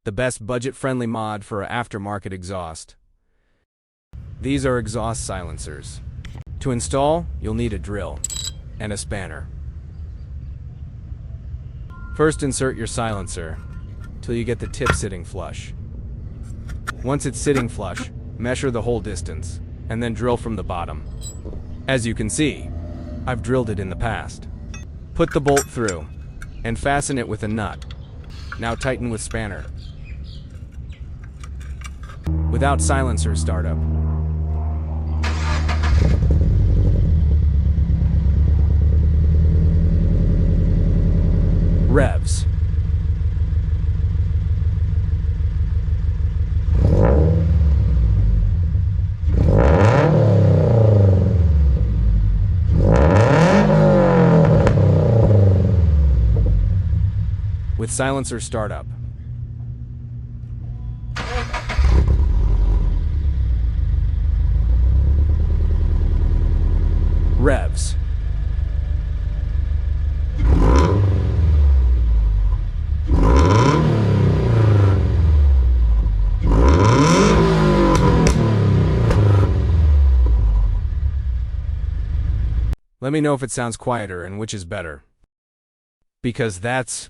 the best budget-friendly mod for aftermarket exhaust. These are exhaust silencers. To install, you'll need a drill and a spanner. First, insert your silencer till you get the tip sitting flush. Once it's sitting flush, measure the whole distance, and then drill from the bottom. As you can see, I've drilled it in the past. Put the bolt through, and fasten it with a nut. Now tighten with spanner. Without silencer startup. Revs. With silencer startup. Revs. Let me know if it sounds quieter and which is better. Because that's